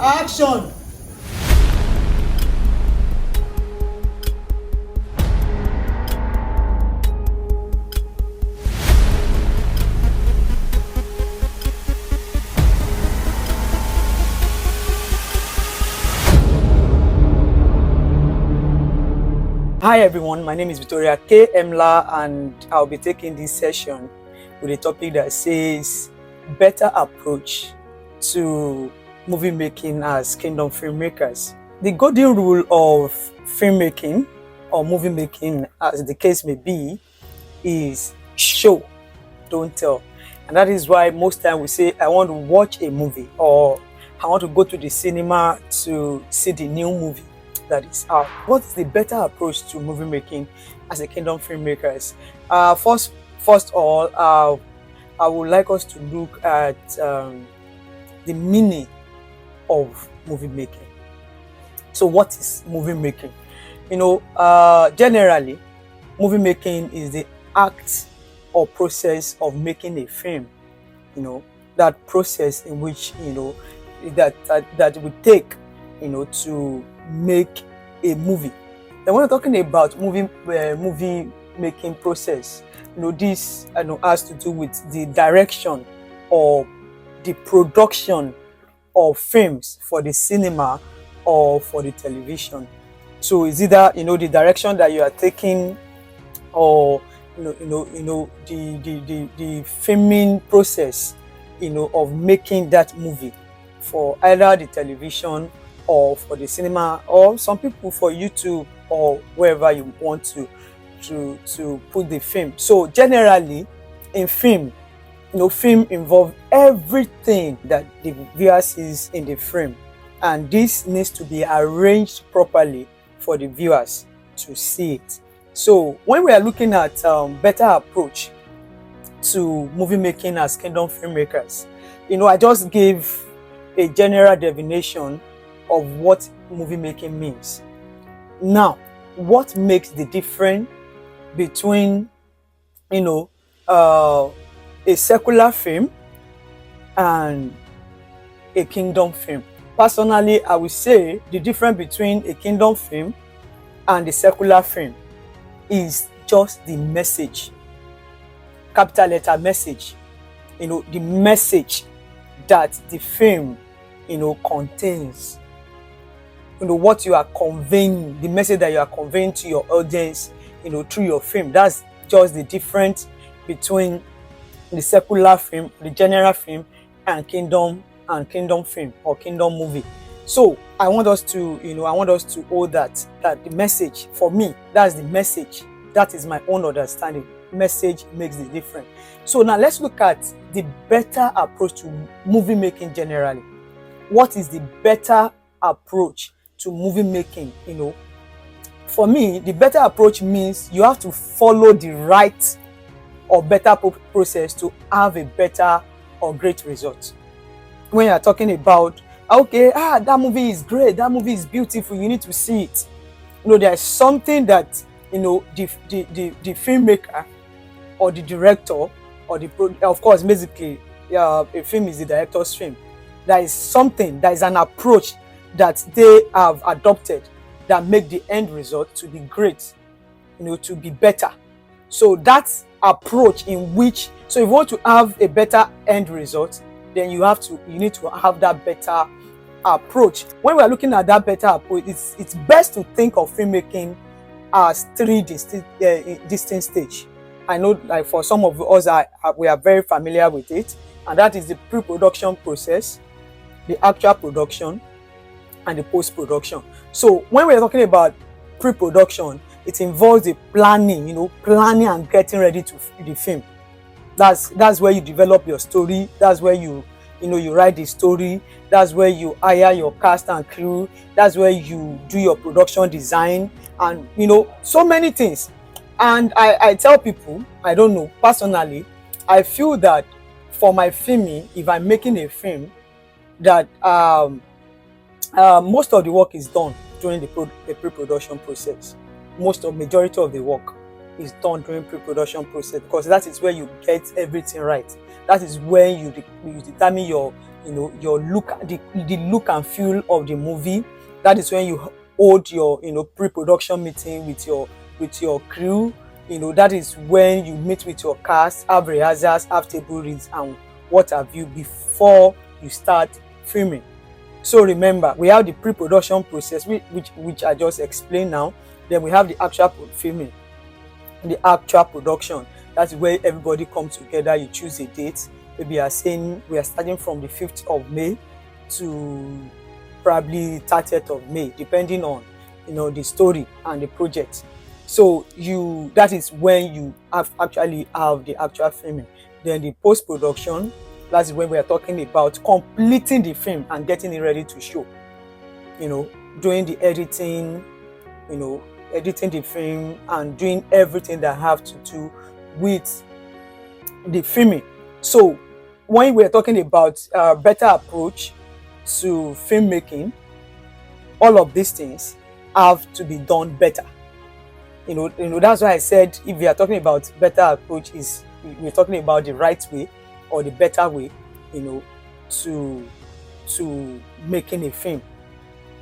Action! Hi everyone, my name is Victoria K. Emla and I'll be taking this session with a topic that says better approach to movie making as kingdom filmmakers. The golden rule of filmmaking or movie making, as the case may be, is show, don't tell. And that is why most time we say, I want to watch a movie or I want to go to the cinema to see the new movie that is out. What's the better approach to movie making as a kingdom filmmakers? First of all, I would like us to look at the meaning of movie making. So what is movie making? Generally, movie making is the act or process of making a film. That process in which that we take to make a movie. Then when we're talking about movie making process, this has to do with the direction or the production of films for the cinema or for the television. So it's either the direction that you are taking, or the filming process of making that movie for either the television or for the cinema, or some people for YouTube or wherever you want to put the film. So generally in film, film involves everything that the viewer sees in the frame, and this needs to be arranged properly for the viewers to see it. So when we are looking at better approach to movie making as kingdom filmmakers, I just gave a general definition of what movie making means. Now, what makes the difference between a secular film and a kingdom film? Personally, I would say the difference between a kingdom film and a secular film is just the message, capital letter message. The message that the film contains. What you are conveying, the message that you are conveying to your audience, through your film. That's just the difference between the secular film, the general film, and kingdom film or kingdom movie. So I want us to hold that the message, for me, that's the message. That is my own understanding. Message makes the difference. So now let's look at the better approach to movie making generally. What is the better approach to movie making? For me, the better approach means you have to follow the right or better process to have a better or great result. When you are talking about, okay, that movie is great, that movie is beautiful, you need to see it. There's something that the filmmaker or the director or of course, basically, a film is the director's film. There is something, there is an approach that they have adopted that make the end result to be great, to be better. So that's approach in which, so if you want to have a better end result, then you need to have that better approach. When we are looking at that better approach, it's best to think of filmmaking as three distinct stages. I know, like for some of us, we are very familiar with it, and that is the pre-production process, the actual production, and the post-production. So when we're talking about pre-production, it involves the planning, planning and getting ready to the film. That's where you develop your story. That's where you write the story. That's where you hire your cast and crew. That's where you do your production design, and so many things. And I tell people, I don't know, personally, I feel that for my filming, if I'm making a film, that most of the work is done during the pre-production process. Majority of the work is done during pre-production process, because that is where you get everything right. That is when you determine your, your look, the look and feel of the movie. That is when you hold your, pre-production meeting with your crew. That is when you meet with your cast, have rehearsals, have table reads, and what have you, before you start filming. So remember, we have the pre-production process, which I just explained now. Then we have the actual filming, the actual production. That's where everybody comes together. You choose a date. Maybe you are saying we are starting from the 5th of May to probably 30th of May, depending on the story and the project. So that is when you actually have the actual filming. Then the post-production, that's when we are talking about completing the film and getting it ready to show. Doing the editing, editing the film and doing everything that have to do with the filming. So when we're talking about better approach to filmmaking, all of these things have to be done better. That's why I said, if we are talking about better approach, we're talking about the right way or the better way, to making a film.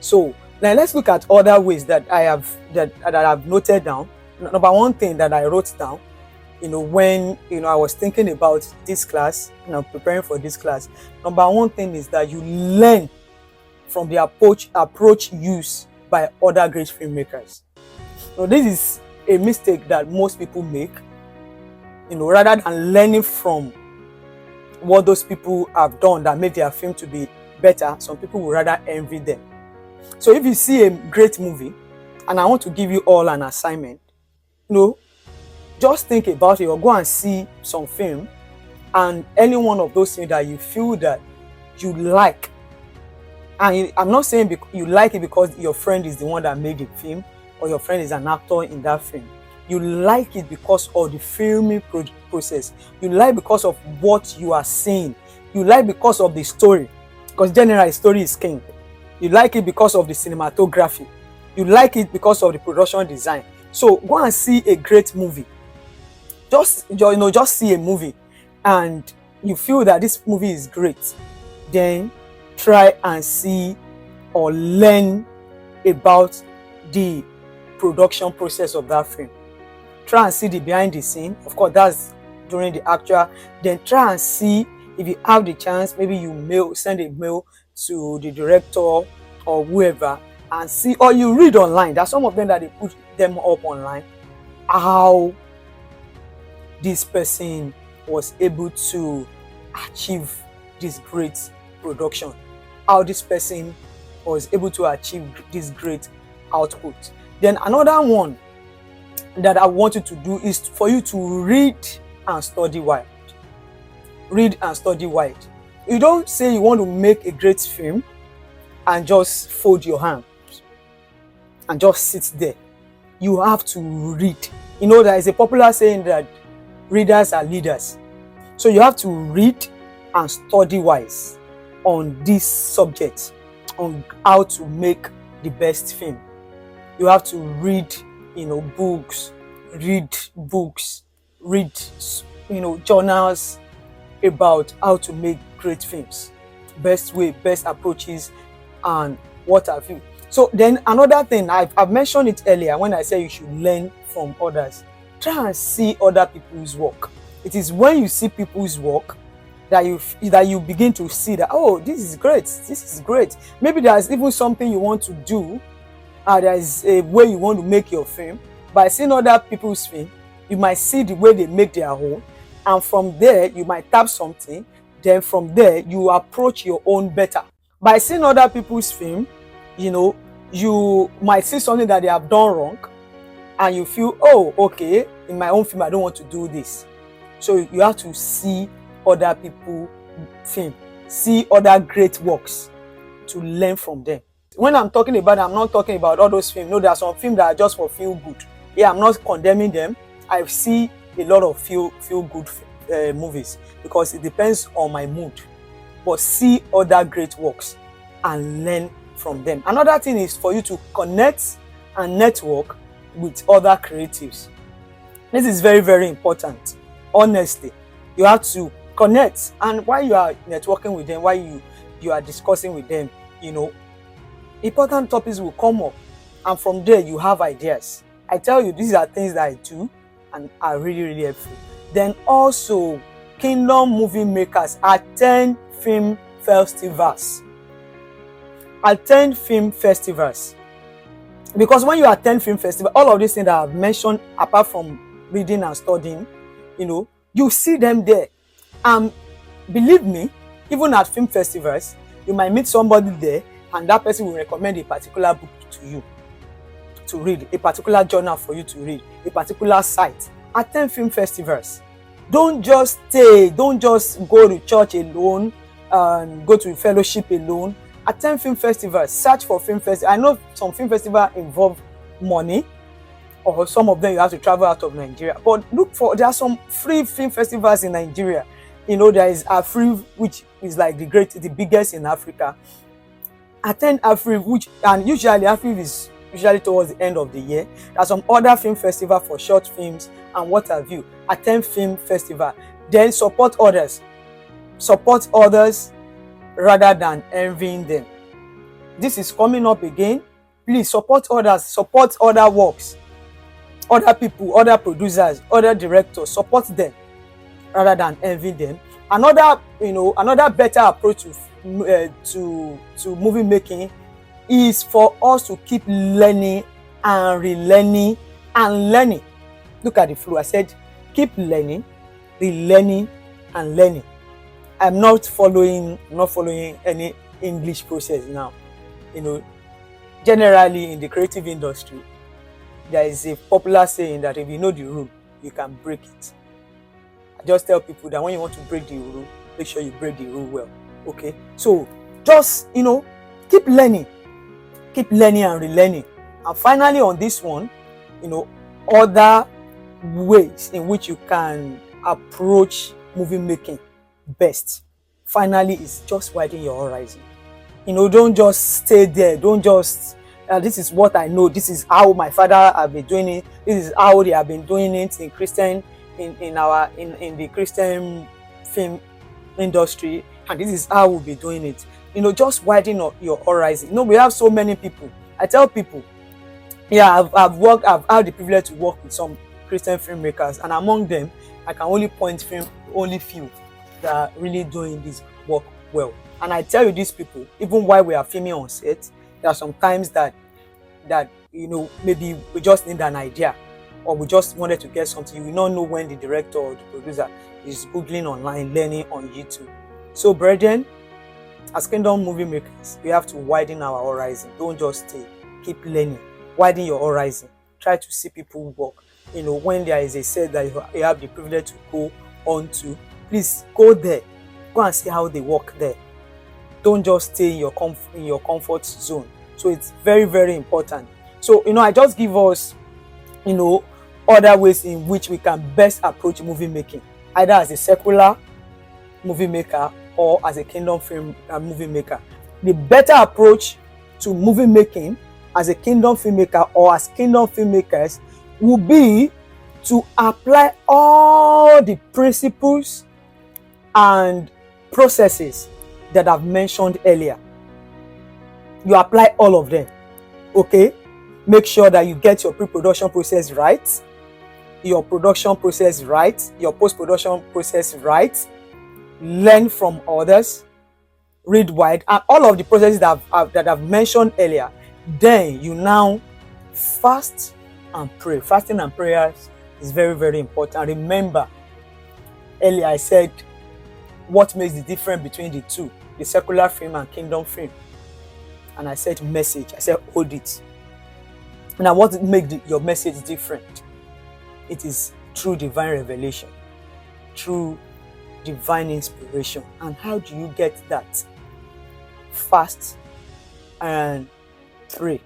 So now let's look at other ways that I have noted down. Number one thing that I wrote down, when I was thinking about this class, preparing for this class. Number one thing is that you learn from the approach used by other great filmmakers. So this is a mistake that most people make. Rather than learning from what those people have done that made their film to be better, some people would rather envy them. So if you see a great movie, and I want to give you all an assignment, just think about it, or go and see some film, and any one of those things that you feel that you like. And I'm not saying you like it because your friend is the one that made the film, or your friend is an actor in that film. You like it because of the filming process. You like because of what you are seeing. You like because of the story, because generally story is king. You like it because of the cinematography. You like it because of the production design. So go and see a great movie. Just see a movie and you feel that this movie is great. Then try and see or learn about the production process of that film. Try and see the behind the scene. Of course, that's during the actual. Then try and see, if you have the chance, maybe you send a mail to the director or whoever, and see, or you read online. There's some of them that they put them up online, how this person was able to achieve this great production, how this person was able to achieve this great output. Then another one that I want you to do is for you to read and study wide. Read and study wide. You don't say you want to make a great film and just fold your hands and just sit there. You have to read. There is a popular saying that readers are leaders. So you have to read and study wise on this subject, on how to make the best film. You have to read, books, read, journals about how to make great films, best way, best approaches, and what have you. So then another thing, I've mentioned it earlier when I said you should learn from others. Try and see other people's work. It is when you see people's work that you begin to see that, oh, this is great, this is great. Maybe there's even something you want to do, there's a way you want to make your film. By seeing other people's film, you might see the way they make their own, and from there you might tap something. Then from there you approach your own better. By seeing other people's film, you might see something that they have done wrong, and you feel, oh, okay, in my own film I don't want to do this. So you have to see other people's film, see other great works to learn from them. When I'm talking about, I'm not talking about all those films. No, there are some films that are just for feel good. Yeah, I'm not condemning them. I see a lot of feel good movies because it depends on my mood. But see other great works and learn from them. Another thing is for you to connect and network with other creatives. This is very, very important. Honestly, you have to connect, and while you are networking with them, while you are discussing with them, you know, important topics will come up, and from there you have ideas. I tell you, these are things that I do and are really, really helpful. Then also, kingdom movie makers attend film festivals. Attend film festivals. Because when you attend film festival, all of these things that I've mentioned, apart from reading and studying, you know, you see them there. And believe me, even at film festivals, you might meet somebody there and that person will recommend a particular book to you to read, a particular journal for you to read, a particular site. Attend film festivals. Don't just stay, don't just go to church alone and go to fellowship alone. Attend film festivals, search for film festivals. I know some film festivals involve money, or some of them you have to travel out of Nigeria. But look for, there are some free film festivals in Nigeria. You know, there is Afri, which is like the biggest in Africa. Attend Afri, which, and usually Afri is usually towards the end of the year. There are some other film festival for short films and what have you. Attend film festival. Then support others. Support others rather than envying them. This is coming up again. Please support others, support other works, other people, other producers, other directors. Support them rather than envy them. Another, you know, another better approach to movie making is for us to keep learning and relearning and learning. Look at the flow. I said keep learning, relearning and learning. I'm not following any English process now. You know, generally in the creative industry, there is a popular saying that if you know the rule, you can break it. I just tell people that when you want to break the rule, make sure you break the rule well. Okay? So just, you know, keep learning and relearning. And finally on this one, you know, other ways in which you can approach movie making best, finally, is just widen your horizon. You know, don't just stay there. Don't just this is what I know, this is how my father have been doing it, this is how they have been doing it in Christian, in the Christian film industry, and this is how we'll be doing it. You know, just widen up your horizon. You know, we have so many people. I tell people, yeah, I've had the privilege to work with some Christian filmmakers, and among them I can only point only few that are really doing this work well. And I tell you, these people, even while we are filming on set, there are some times that you know, maybe we just need an idea, or we just wanted to get something. We don't know when the director or the producer is googling online, learning on YouTube. So brethren, as kingdom movie makers, we have to widen our horizon. Don't just stay. Keep learning. Widen your horizon. Try to see people work. You know, when there is a set that you have the privilege to go on to, please go there. Go and see how they work there. Don't just stay in your comfort zone. So it's very, very important. So, you know, I just give us, you know, other ways in which we can best approach movie making, either as a secular movie maker or as a kingdom film movie maker. The better approach to movie making as a kingdom filmmaker or as kingdom filmmakers will be to apply all the principles and processes that I've mentioned earlier. You apply all of them. Okay? Make sure that you get your pre-production process right, your production process right, your post-production process right. Learn from others, read wide, and all of the processes that I've mentioned earlier. Then you now fast and pray. Fasting and prayers is very, very important. Remember, earlier I said what makes the difference between the two, the secular film and kingdom film. And I said message. I said hold it. Now, what makes your message different? It is through divine revelation, through divine inspiration. And how do you get that? Fast and pray.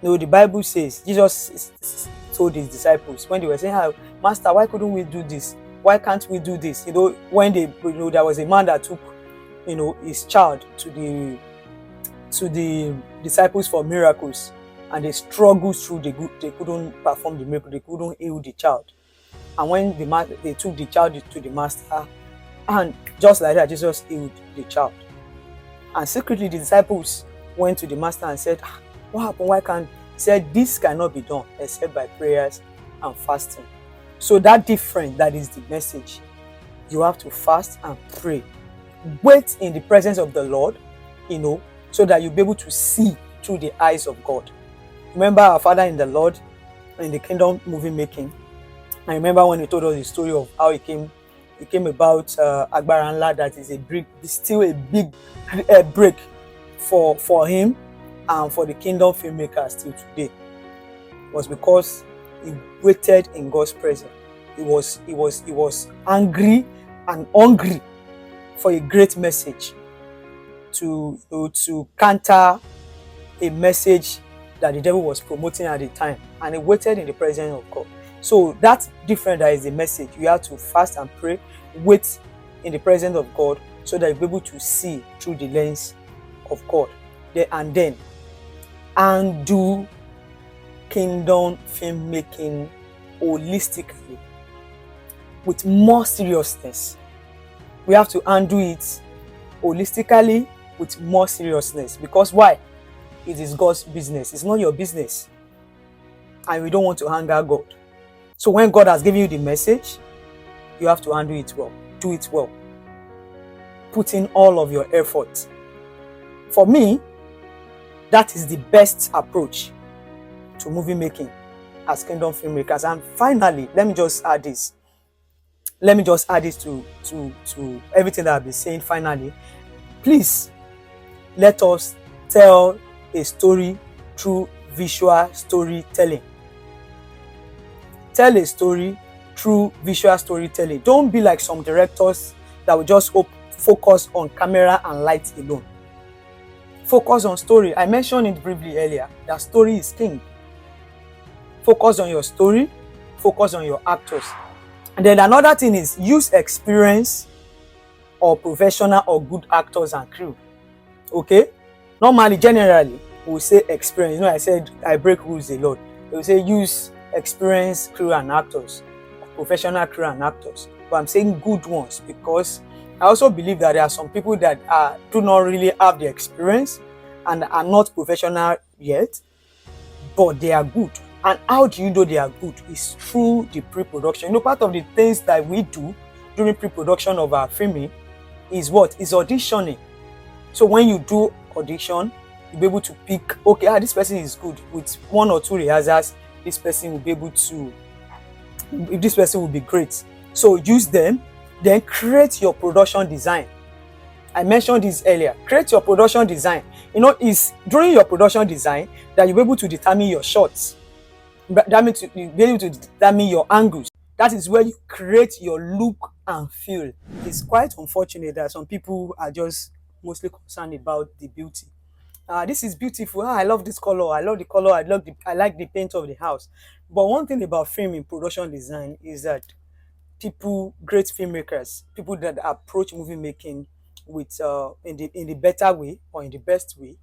No, the Bible says, Jesus told his disciples when they were saying, "How, Master, why couldn't we do this? Why can't we do this?" You know, when they, you know, there was a man that took, you know, his child to the disciples for miracles. and they struggled through they couldn't perform the miracle, they couldn't heal the child. And when they took the child to the master, and just like that, Jesus healed the child. And secretly, the disciples went to the master and said, what happened? Why can't? He said, this cannot be done except by prayers and fasting. So that difference, that is the message. You have to fast and pray. Wait in the presence of the Lord, so that you'll be able to see through the eyes of God. Remember our Father in the Lord, in the kingdom movie making. I remember when he told us the story of how he came about Agbara Nla, that is still a big break for him and for the kingdom filmmakers till today. It was because he waited in God's presence. He was angry and hungry for a great message to counter a message that the devil was promoting at the time, and he waited in the presence of God. So that's different. That is the message. You have to fast and pray, wait in the presence of God, so that you'll be able to see through the lens of God. And do kingdom filmmaking holistically with more seriousness. We have to undo it holistically with more seriousness, because why? It is God's business. It's not your business, and we don't want to anger God. So when God has given you the message, you have to handle it well. Do it well. Put in all of your effort. For me, that is the best approach to movie making as kingdom filmmakers. And finally, let me just add this to everything that I've been saying. Finally, please let us tell a story through visual storytelling. Tell a story through visual storytelling. Don't be like some directors that will just focus on camera and light alone. Focus on story. I mentioned it briefly earlier that story is king. Focus on your story. Focus on your actors. And then another thing is use experience or professional or good actors and crew. Okay? Normally, generally, we say experience. I said I break rules a lot. They will say use experienced crew and actors, professional crew and actors. But I'm saying good ones, because I also believe that there are some people that do not really have the experience and are not professional yet, but they are good. And how do you know they are good? Is through the pre-production. Part of the things that we do during pre-production of our filming is what? Is auditioning. So when you do audition, you'll be able to pick, okay, this person is good. With 1 or 2 rehearsals, this person will be able to, this person will be great. So use them, then create your production design. I mentioned this earlier. Create your production design. It's during your production design that you'll be able to determine your shots. That means you'll be able to determine your angles. That is where you create your look and feel. It's quite unfortunate that some people are just mostly concerned about the beauty. This is beautiful. I love this color. I love the color. I like the paint of the house. But one thing about film in production design is that great filmmakers, people that approach movie making with in the better way or in the best way,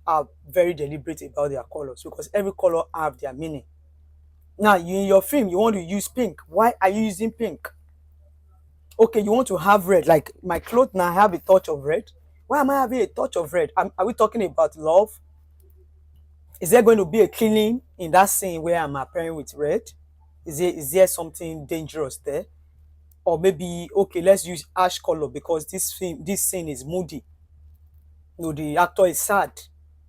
are very deliberate about their colors, because every color have their meaning. Now, in your film, you want to use pink. Why are you using pink? Okay, you want to have red. Like my clothes now have a touch of red. Why am I having a touch of red? Are we talking about love? Is there going to be a killing in that scene where I'm appearing with red? Is there something dangerous there? Or maybe, okay, let's use ash color because this scene is moody. The actor is sad.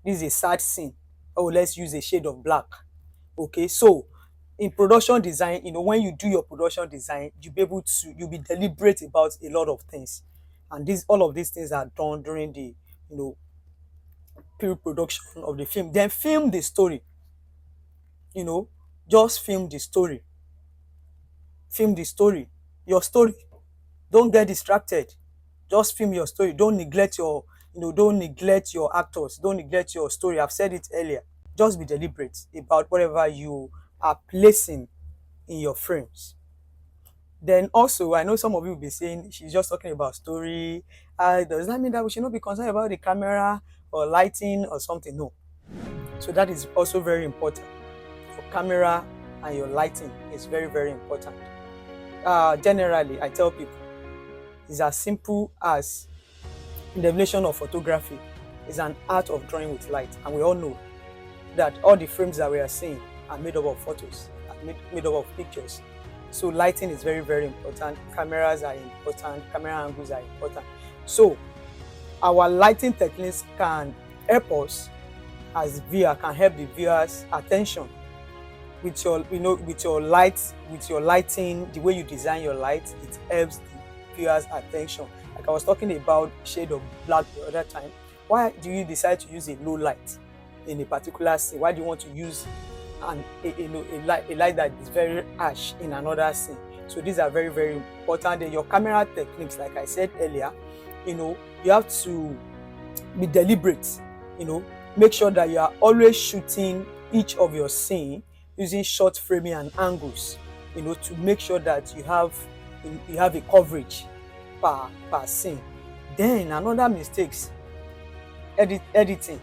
This is a sad scene. Oh, let's use a shade of black. Okay, so in production design, when you do your production design, you'll be deliberate about a lot of things. And all of these things are done during the, pre-production of the film. Then film the story. Just film the story. Film the story. Your story. Don't get distracted. Just film your story. Don't neglect your actors. Don't neglect your story. I've said it earlier. Just be deliberate about whatever you are placing in your frames. Then also, I know some of you will be saying she's just talking about story. Does that mean that we should not be concerned about the camera or lighting or something? No. So that is also very important. Your camera and your lighting is very, very important. Generally, I tell people, it's as simple as in the definition of photography is an art of drawing with light. And we all know that all the frames that we are seeing are made up of photos, are made up of pictures. So lighting is very, very important. Cameras are important. Camera angles are important. So our lighting techniques can help us as viewer, can help the viewer's attention with your, with your lights, with your lighting, the way you design your light, it helps the viewer's attention. Like I was talking about shade of black the other time. Why do you decide to use a low light in a particular scene? Why do you want to use a light that is very harsh in another scene? So these are very, very important. And your camera techniques, like I said earlier, you have to be deliberate. Make sure that you are always shooting each of your scene using short framing and angles, to make sure that you have a coverage per scene. Then another mistakes, editing.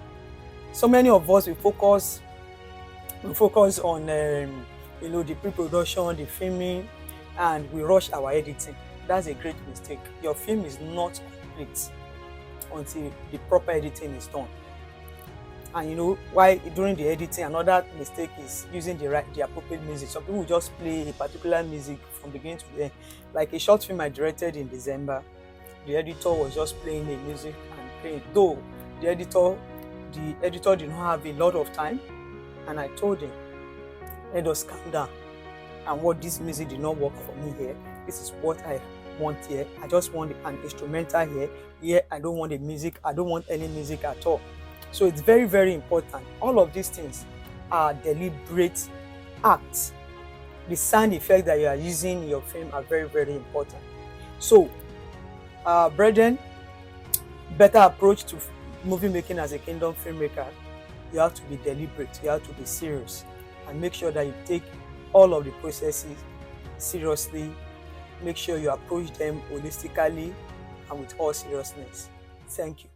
So many of us we focus on the pre-production, the filming, and we rush our editing. That's a great mistake. Your film is not complete until the proper editing is done. And why during the editing, another mistake is using the appropriate music. Some people just play a particular music from beginning to the end. Like a short film I directed in December, the editor was just playing the music and playing. Though the editor did not have a lot of time, and I told him, let us calm down. And what this music did not work for me here. This is what I want here. I just want an instrumental here. Here I don't want the music. I don't want any music at all. So it's very, very important. All of these things are deliberate acts. The sound effect that you are using in your film are very, very important. So, brethren, better approach to movie making as a kingdom filmmaker, you have to be deliberate, you have to be serious, and make sure that you take all of the processes seriously. Make sure you approach them holistically and with all seriousness. Thank you.